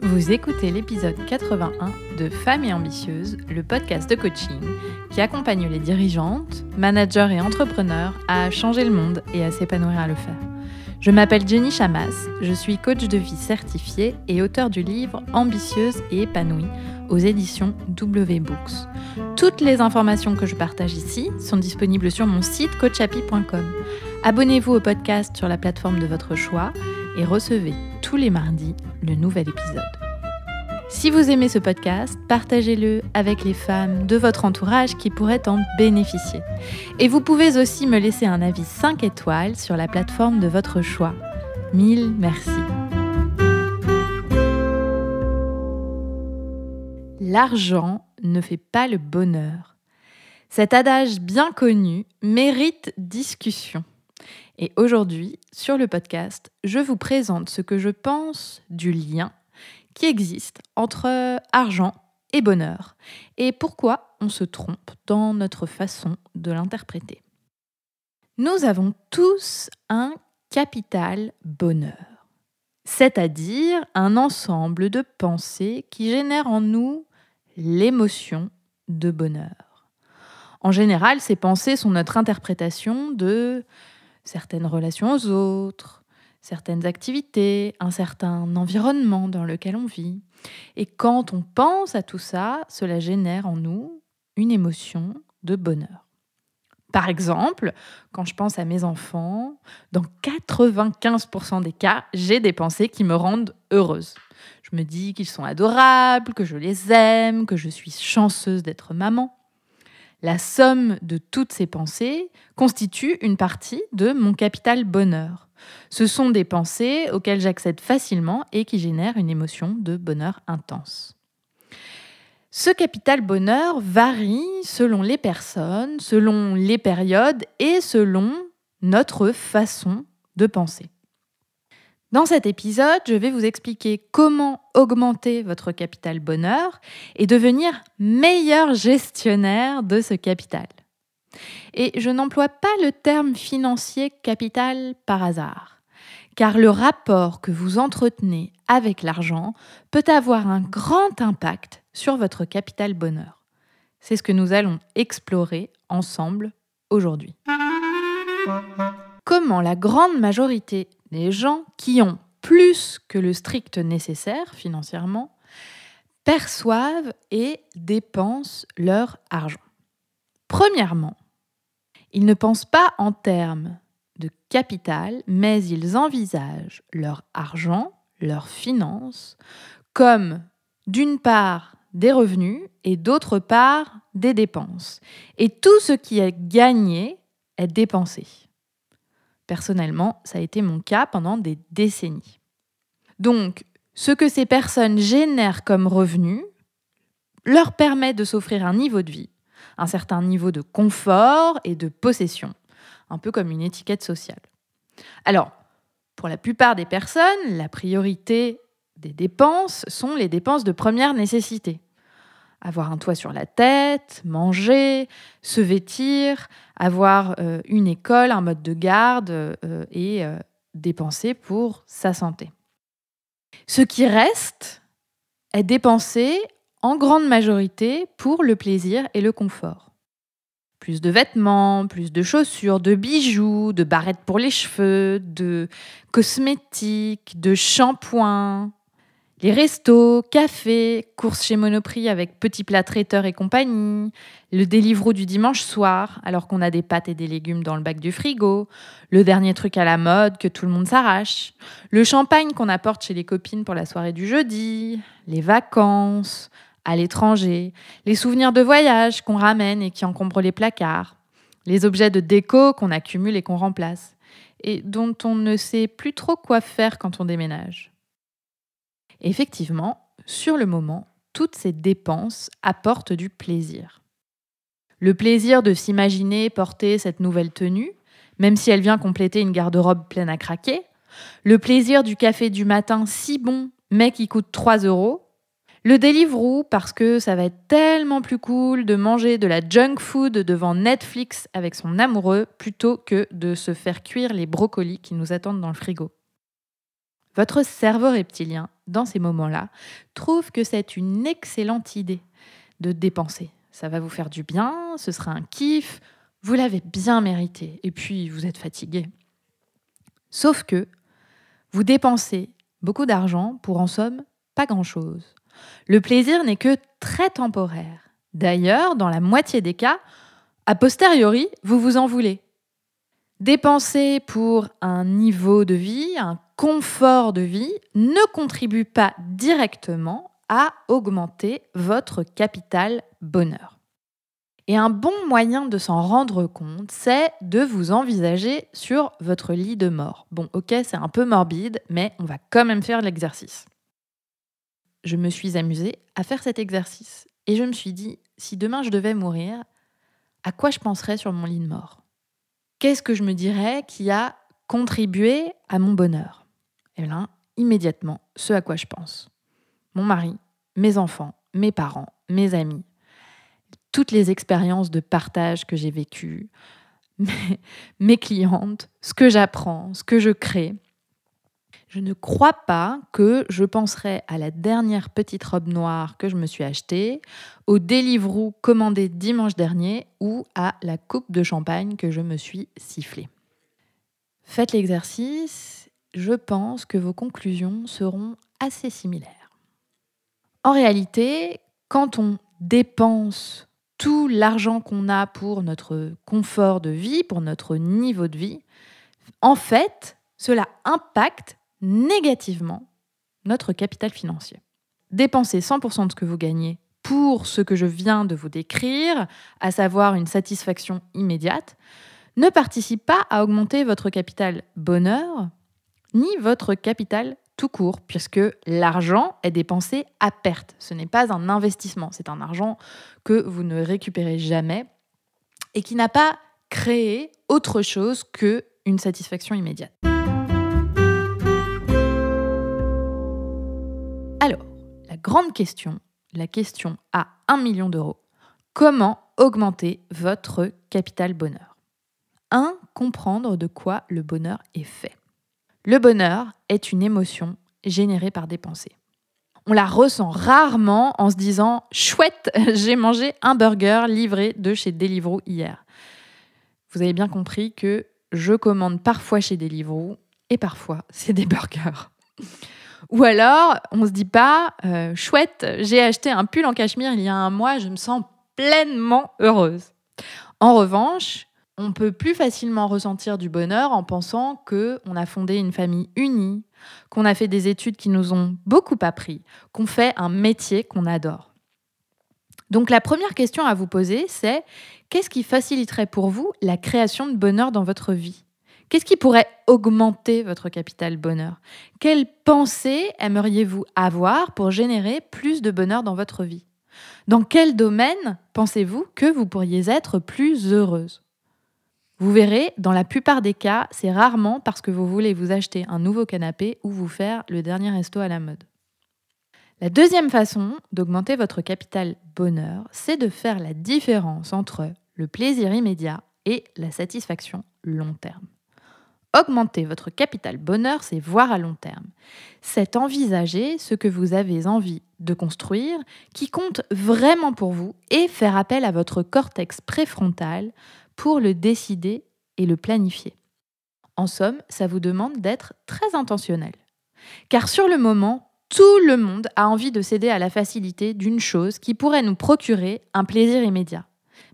Vous écoutez l'épisode 81 de Femmes et Ambitieuses, le podcast de coaching qui accompagne les dirigeantes, managers et entrepreneurs à changer le monde et à s'épanouir à le faire. Je m'appelle Jenny Chamas, je suis coach de vie certifiée et auteure du livre Ambitieuse et épanouie aux éditions W Books. Toutes les informations que je partage ici sont disponibles sur mon site coachapi.com. Abonnez-vous au podcast sur la plateforme de votre choix et recevez tous les mardis le nouvel épisode. Si vous aimez ce podcast, partagez-le avec les femmes de votre entourage qui pourraient en bénéficier. Et vous pouvez aussi me laisser un avis 5 étoiles sur la plateforme de votre choix. Mille merci. L'argent ne fait pas le bonheur. Cet adage bien connu mérite discussion. Et aujourd'hui, sur le podcast, je vous présente ce que je pense du lien qui existe entre argent et bonheur et pourquoi on se trompe dans notre façon de l'interpréter. Nous avons tous un capital bonheur, c'est-à-dire un ensemble de pensées qui génèrent en nous l'émotion de bonheur. En général, ces pensées sont notre interprétation de certaines relations aux autres, certaines activités, un certain environnement dans lequel on vit. Et quand on pense à tout ça, cela génère en nous une émotion de bonheur. Par exemple, quand je pense à mes enfants, dans 95% des cas, j'ai des pensées qui me rendent heureuse. Je me dis qu'ils sont adorables, que je les aime, que je suis chanceuse d'être maman. La somme de toutes ces pensées constitue une partie de mon capital bonheur. Ce sont des pensées auxquelles j'accède facilement et qui génèrent une émotion de bonheur intense. Ce capital bonheur varie selon les personnes, selon les périodes et selon notre façon de penser. Dans cet épisode, je vais vous expliquer comment augmenter votre capital bonheur et devenir meilleur gestionnaire de ce capital. Et je n'emploie pas le terme financier capital par hasard, car le rapport que vous entretenez avec l'argent peut avoir un grand impact sur votre capital bonheur. C'est ce que nous allons explorer ensemble aujourd'hui. Comment la grande majorité des gens qui ont plus que le strict nécessaire financièrement perçoivent et dépensent leur argent. Premièrement, ils ne pensent pas en termes de capital, mais ils envisagent leur argent, leurs finances, comme d'une part des revenus et d'autre part des dépenses. Et tout ce qui est gagné est dépensé. Personnellement, ça a été mon cas pendant des décennies. Donc, ce que ces personnes génèrent comme revenus leur permet de s'offrir un niveau de vie, un certain niveau de confort et de possession, un peu comme une étiquette sociale. Alors, pour la plupart des personnes, la priorité des dépenses sont les dépenses de première nécessité. Avoir un toit sur la tête, manger, se vêtir, avoir une école, un mode de garde et dépenser pour sa santé. Ce qui reste est dépensé en grande majorité pour le plaisir et le confort. Plus de vêtements, plus de chaussures, de bijoux, de barrettes pour les cheveux, de cosmétiques, de shampoings, les restos, cafés, courses chez Monoprix avec petits plats traiteurs et compagnie, le Deliveroo du dimanche soir alors qu'on a des pâtes et des légumes dans le bac du frigo, le dernier truc à la mode que tout le monde s'arrache, le champagne qu'on apporte chez les copines pour la soirée du jeudi, les vacances à l'étranger, les souvenirs de voyage qu'on ramène et qui encombrent les placards, les objets de déco qu'on accumule et qu'on remplace, et dont on ne sait plus trop quoi faire quand on déménage. Effectivement, sur le moment, toutes ces dépenses apportent du plaisir. Le plaisir de s'imaginer porter cette nouvelle tenue, même si elle vient compléter une garde-robe pleine à craquer. Le plaisir du café du matin si bon, mais qui coûte 3 €. Le Deliveroo, parce que ça va être tellement plus cool de manger de la junk food devant Netflix avec son amoureux plutôt que de se faire cuire les brocolis qui nous attendent dans le frigo. Votre cerveau reptilien, dans ces moments-là, trouve que c'est une excellente idée de dépenser. Ça va vous faire du bien, ce sera un kiff, vous l'avez bien mérité et puis vous êtes fatigué. Sauf que vous dépensez beaucoup d'argent pour en somme pas grand-chose. Le plaisir n'est que très temporaire. D'ailleurs, dans la moitié des cas, a posteriori, vous vous en voulez. Dépenser pour un niveau de vie, un confort de vie, ne contribue pas directement à augmenter votre capital bonheur. Et un bon moyen de s'en rendre compte, c'est de vous envisager sur votre lit de mort. Bon, ok, c'est un peu morbide, mais on va quand même faire l'exercice. Je me suis amusée à faire cet exercice. Et je me suis dit, si demain je devais mourir, à quoi je penserais sur mon lit de mort ? Qu'est-ce que je me dirais qui a contribué à mon bonheur ? Et là, immédiatement, ce à quoi je pense. Mon mari, mes enfants, mes parents, mes amis, toutes les expériences de partage que j'ai vécues, mes clientes, ce que j'apprends, ce que je crée. Je ne crois pas que je penserais à la dernière petite robe noire que je me suis achetée, au Deliveroo commandé dimanche dernier ou à la coupe de champagne que je me suis sifflée. Faites l'exercice, je pense que vos conclusions seront assez similaires. En réalité, quand on dépense tout l'argent qu'on a pour notre confort de vie, pour notre niveau de vie, en fait, cela impacte négativement notre capital financier. Dépensez 100% de ce que vous gagnez pour ce que je viens de vous décrire, à savoir une satisfaction immédiate, ne participe pas à augmenter votre capital bonheur, ni votre capital tout court, puisque l'argent est dépensé à perte. Ce n'est pas un investissement, c'est un argent que vous ne récupérez jamais et qui n'a pas créé autre chose qu'une satisfaction immédiate. Alors, la grande question, la question à 1 million d'euros, comment augmenter votre capital bonheur ? 1. Comprendre de quoi le bonheur est fait. Le bonheur est une émotion générée par des pensées. On la ressent rarement en se disant « Chouette, j'ai mangé un burger livré de chez Deliveroo hier ». Vous avez bien compris que je commande parfois chez Deliveroo et parfois c'est des burgers. Ou alors, on ne se dit pas « Chouette, j'ai acheté un pull en cachemire il y a un mois, je me sens pleinement heureuse ». En revanche, on peut plus facilement ressentir du bonheur en pensant qu'on a fondé une famille unie, qu'on a fait des études qui nous ont beaucoup appris, qu'on fait un métier qu'on adore. Donc la première question à vous poser, c'est qu'est-ce qui faciliterait pour vous la création de bonheur dans votre vie ? Qu'est-ce qui pourrait augmenter votre capital bonheur ? Quelles pensées aimeriez-vous avoir pour générer plus de bonheur dans votre vie ? Dans quel domaine pensez-vous que vous pourriez être plus heureuse ? Vous verrez, dans la plupart des cas, c'est rarement parce que vous voulez vous acheter un nouveau canapé ou vous faire le dernier resto à la mode. La deuxième façon d'augmenter votre capital bonheur, c'est de faire la différence entre le plaisir immédiat et la satisfaction long terme. Augmenter votre capital bonheur, c'est voir à long terme. C'est envisager ce que vous avez envie de construire, qui compte vraiment pour vous, et faire appel à votre cortex préfrontal pour le décider et le planifier. En somme, ça vous demande d'être très intentionnel. Car sur le moment, tout le monde a envie de céder à la facilité d'une chose qui pourrait nous procurer un plaisir immédiat.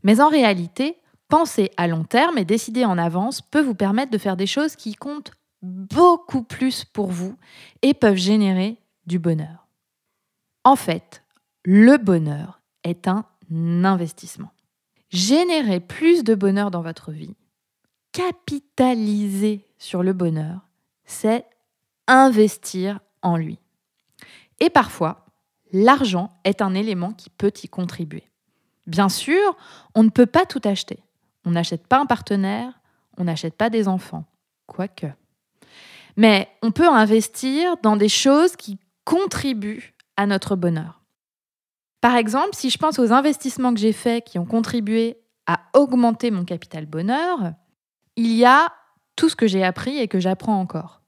Mais en réalité, penser à long terme et décider en avance peut vous permettre de faire des choses qui comptent beaucoup plus pour vous et peuvent générer du bonheur. En fait, le bonheur est un investissement. Générer plus de bonheur dans votre vie, capitaliser sur le bonheur, c'est investir en lui. Et parfois, l'argent est un élément qui peut y contribuer. Bien sûr, on ne peut pas tout acheter. On n'achète pas un partenaire, on n'achète pas des enfants, quoique. Mais on peut investir dans des choses qui contribuent à notre bonheur. Par exemple, si je pense aux investissements que j'ai faits qui ont contribué à augmenter mon capital bonheur, il y a tout ce que j'ai appris et que j'apprends encore.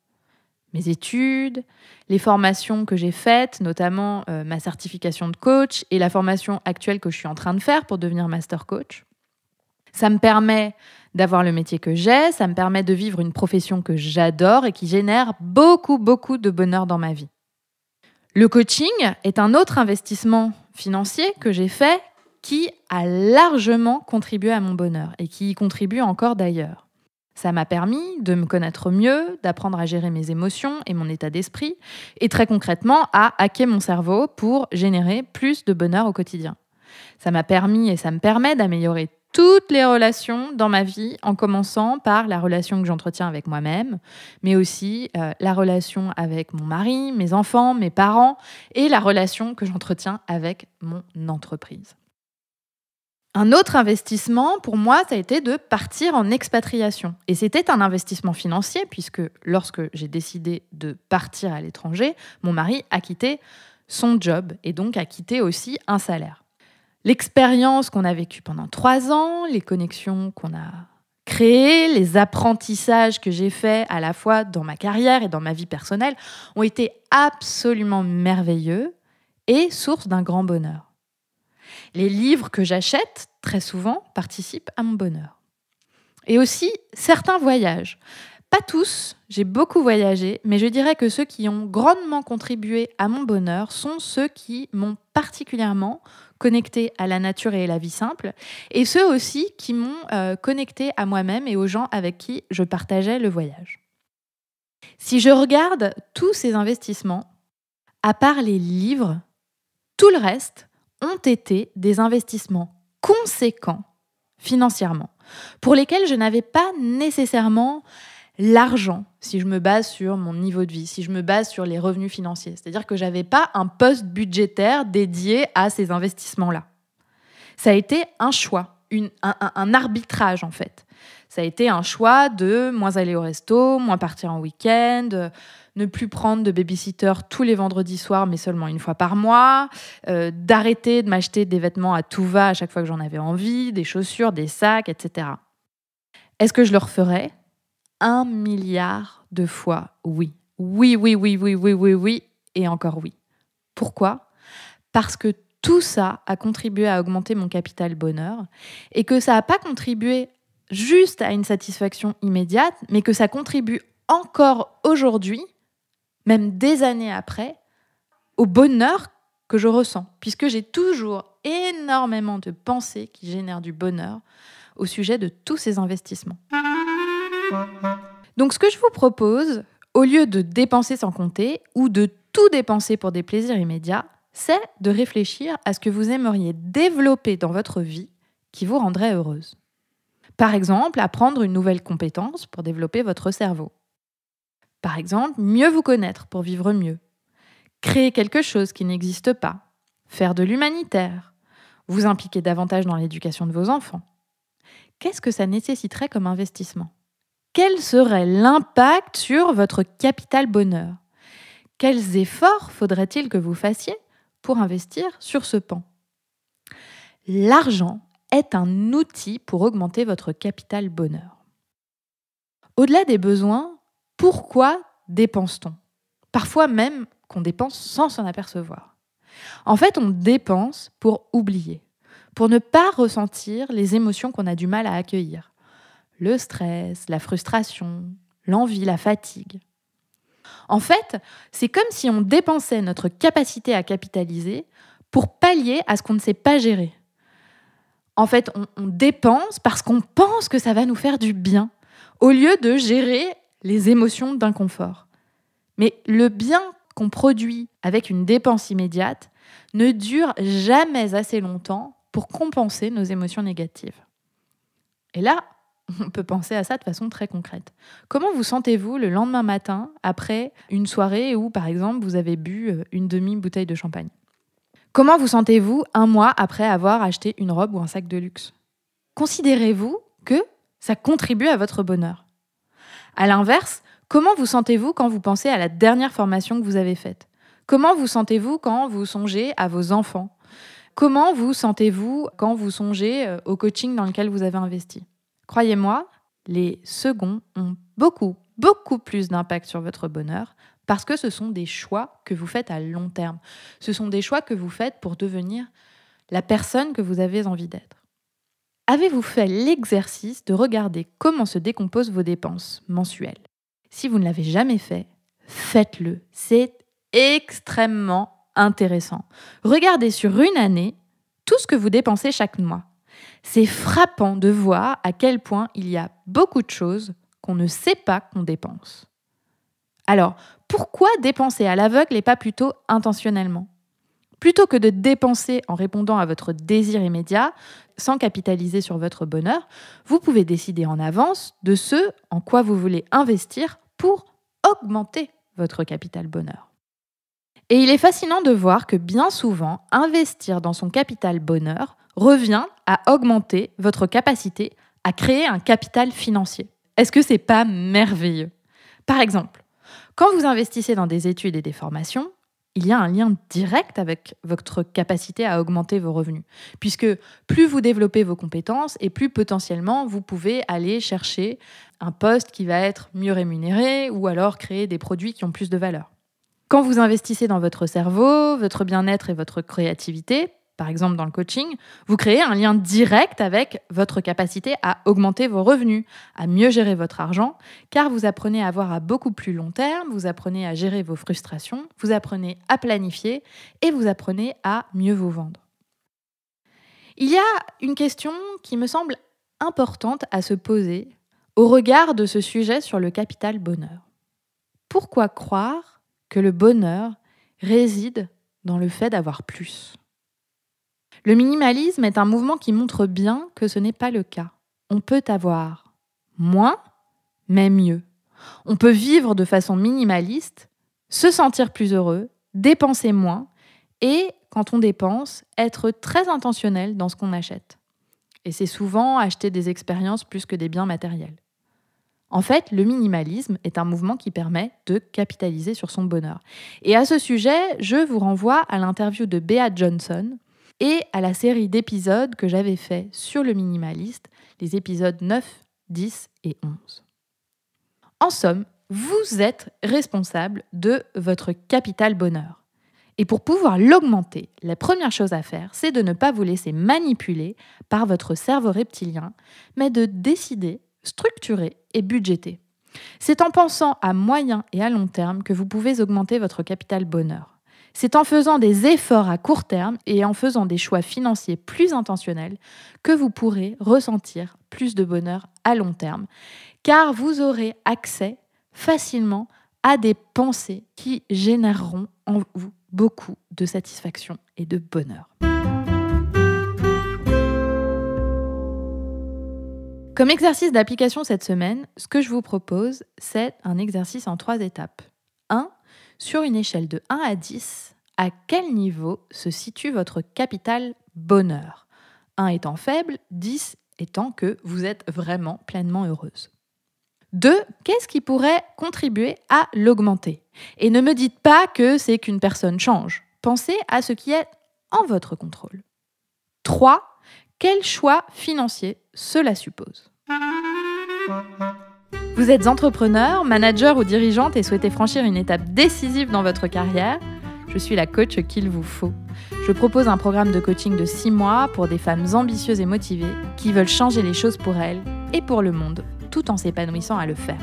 mes études, les formations que j'ai faites, notamment ma certification de coach et la formation actuelle que je suis en train de faire pour devenir master coach. Ça me permet d'avoir le métier que j'ai, ça me permet de vivre une profession que j'adore et qui génère beaucoup, beaucoup de bonheur dans ma vie. Le coaching est un autre investissement financier que j'ai fait qui a largement contribué à mon bonheur et qui y contribue encore d'ailleurs. Ça m'a permis de me connaître mieux, d'apprendre à gérer mes émotions et mon état d'esprit et très concrètement à hacker mon cerveau pour générer plus de bonheur au quotidien. Ça m'a permis et ça me permet d'améliorer toutes les relations dans ma vie, en commençant par la relation que j'entretiens avec moi-même, mais aussi la relation avec mon mari, mes enfants, mes parents, et la relation que j'entretiens avec mon entreprise. Un autre investissement, pour moi, ça a été de partir en expatriation. Et c'était un investissement financier, puisque lorsque j'ai décidé de partir à l'étranger, mon mari a quitté son job, et donc a quitté aussi un salaire. L'expérience qu'on a vécue pendant 3 ans, les connexions qu'on a créées, les apprentissages que j'ai faits à la fois dans ma carrière et dans ma vie personnelle ont été absolument merveilleux et source d'un grand bonheur. Les livres que j'achète, très souvent, participent à mon bonheur. Et aussi certains voyages. Pas tous, j'ai beaucoup voyagé, mais je dirais que ceux qui ont grandement contribué à mon bonheur sont ceux qui m'ont particulièrement connecté à la nature et à la vie simple, et ceux aussi qui m'ont connecté à moi-même et aux gens avec qui je partageais le voyage. Si je regarde tous ces investissements, à part les livres, tout le reste ont été des investissements conséquents financièrement, pour lesquels je n'avais pas nécessairement l'argent, si je me base sur mon niveau de vie, si je me base sur les revenus financiers. C'est-à-dire que je n'avais pas un poste budgétaire dédié à ces investissements-là. Ça a été un choix, un arbitrage en fait. Ça a été un choix de moins aller au resto, moins partir en week-end, ne plus prendre de babysitter tous les vendredis soirs, mais seulement une fois par mois, d'arrêter de m'acheter des vêtements à tout va à chaque fois que j'en avais envie, des chaussures, des sacs, etc. Est-ce que je le referais ? 1 milliard de fois oui. Oui, oui, oui, oui, oui, oui, oui, et encore oui. Pourquoi ? Parce que tout ça a contribué à augmenter mon capital bonheur et que ça n'a pas contribué juste à une satisfaction immédiate, mais que ça contribue encore aujourd'hui, même des années après, au bonheur que je ressens, puisque j'ai toujours énormément de pensées qui génèrent du bonheur au sujet de tous ces investissements. Donc ce que je vous propose, au lieu de dépenser sans compter ou de tout dépenser pour des plaisirs immédiats, c'est de réfléchir à ce que vous aimeriez développer dans votre vie qui vous rendrait heureuse. Par exemple, apprendre une nouvelle compétence pour développer votre cerveau. Par exemple, mieux vous connaître pour vivre mieux. Créer quelque chose qui n'existe pas. Faire de l'humanitaire. Vous impliquer davantage dans l'éducation de vos enfants. Qu'est-ce que ça nécessiterait comme investissement ? Quel serait l'impact sur votre capital bonheur ? Quels efforts faudrait-il que vous fassiez pour investir sur ce pan ? L'argent est un outil pour augmenter votre capital bonheur. Au-delà des besoins, pourquoi dépense-t-on ? Parfois même qu'on dépense sans s'en apercevoir. En fait, on dépense pour oublier, pour ne pas ressentir les émotions qu'on a du mal à accueillir. Le stress, la frustration, l'envie, la fatigue. En fait, c'est comme si on dépensait notre capacité à capitaliser pour pallier à ce qu'on ne sait pas gérer. En fait, on dépense parce qu'on pense que ça va nous faire du bien, au lieu de gérer les émotions d'inconfort. Mais le bien qu'on produit avec une dépense immédiate ne dure jamais assez longtemps pour compenser nos émotions négatives. Et là, on peut penser à ça de façon très concrète. Comment vous sentez-vous le lendemain matin après une soirée où, par exemple, vous avez bu une demi-bouteille de champagne ? Comment vous sentez-vous un mois après avoir acheté une robe ou un sac de luxe ? Considérez-vous que ça contribue à votre bonheur ? À l'inverse, comment vous sentez-vous quand vous pensez à la dernière formation que vous avez faite ? Comment vous sentez-vous quand vous songez à vos enfants ? Comment vous sentez-vous quand vous songez au coaching dans lequel vous avez investi ? Croyez-moi, les seconds ont beaucoup, beaucoup plus d'impact sur votre bonheur parce que ce sont des choix que vous faites à long terme. Ce sont des choix que vous faites pour devenir la personne que vous avez envie d'être. Avez-vous fait l'exercice de regarder comment se décomposent vos dépenses mensuelles ? Si vous ne l'avez jamais fait, faites-le. C'est extrêmement intéressant. Regardez sur une année tout ce que vous dépensez chaque mois. C'est frappant de voir à quel point il y a beaucoup de choses qu'on ne sait pas qu'on dépense. Alors, pourquoi dépenser à l'aveugle et pas plutôt intentionnellement ? Plutôt que de dépenser en répondant à votre désir immédiat, sans capitaliser sur votre bonheur, vous pouvez décider en avance de ce en quoi vous voulez investir pour augmenter votre capital bonheur. Et il est fascinant de voir que bien souvent, investir dans son capital bonheur revient à augmenter votre capacité à créer un capital financier. Est-ce que c'est pas merveilleux ? Par exemple, quand vous investissez dans des études et des formations, il y a un lien direct avec votre capacité à augmenter vos revenus. Puisque plus vous développez vos compétences et plus potentiellement vous pouvez aller chercher un poste qui va être mieux rémunéré ou alors créer des produits qui ont plus de valeur. Quand vous investissez dans votre cerveau, votre bien-être et votre créativité, par exemple dans le coaching, vous créez un lien direct avec votre capacité à augmenter vos revenus, à mieux gérer votre argent, car vous apprenez à voir à beaucoup plus long terme, vous apprenez à gérer vos frustrations, vous apprenez à planifier et vous apprenez à mieux vous vendre. Il y a une question qui me semble importante à se poser au regard de ce sujet sur le capital bonheur. Pourquoi croire que le bonheur réside dans le fait d'avoir plus ? Le minimalisme est un mouvement qui montre bien que ce n'est pas le cas. On peut avoir moins, mais mieux. On peut vivre de façon minimaliste, se sentir plus heureux, dépenser moins et, quand on dépense, être très intentionnel dans ce qu'on achète. Et c'est souvent acheter des expériences plus que des biens matériels. En fait, le minimalisme est un mouvement qui permet de capitaliser sur son bonheur. Et à ce sujet, je vous renvoie à l'interview de Bea Johnson et à la série d'épisodes que j'avais fait sur le minimaliste, les épisodes 9, 10 et 11. En somme, vous êtes responsable de votre capital bonheur. Et pour pouvoir l'augmenter, la première chose à faire, c'est de ne pas vous laisser manipuler par votre cerveau reptilien, mais de décider, structurer et budgéter. C'est en pensant à moyen et à long terme que vous pouvez augmenter votre capital bonheur. C'est en faisant des efforts à court terme et en faisant des choix financiers plus intentionnels que vous pourrez ressentir plus de bonheur à long terme, car vous aurez accès facilement à des pensées qui généreront en vous beaucoup de satisfaction et de bonheur. Comme exercice d'application cette semaine, ce que je vous propose, c'est un exercice en 3 étapes. 1. Sur une échelle de 1 à 10, à quel niveau se situe votre capital bonheur ? 1 étant faible, 10 étant que vous êtes vraiment pleinement heureuse. 2. Qu'est-ce qui pourrait contribuer à l'augmenter ? Et ne me dites pas que c'est qu'une personne change. Pensez à ce qui est en votre contrôle. 3. Quel choix financier cela suppose ? Vous êtes entrepreneur, manager ou dirigeante et souhaitez franchir une étape décisive dans votre carrière ? Je suis la coach qu'il vous faut. Je propose un programme de coaching de 6 mois pour des femmes ambitieuses et motivées qui veulent changer les choses pour elles et pour le monde, tout en s'épanouissant à le faire.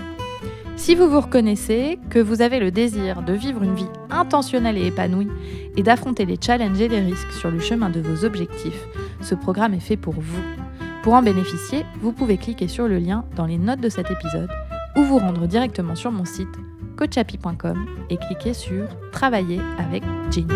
Si vous vous reconnaissez, que vous avez le désir de vivre une vie intentionnelle et épanouie et d'affronter les challenges et les risques sur le chemin de vos objectifs, ce programme est fait pour vous. Pour en bénéficier, vous pouvez cliquer sur le lien dans les notes de cet épisode ou vous rendre directement sur mon site coachhappy.com et cliquer sur « Travailler avec Jenny ».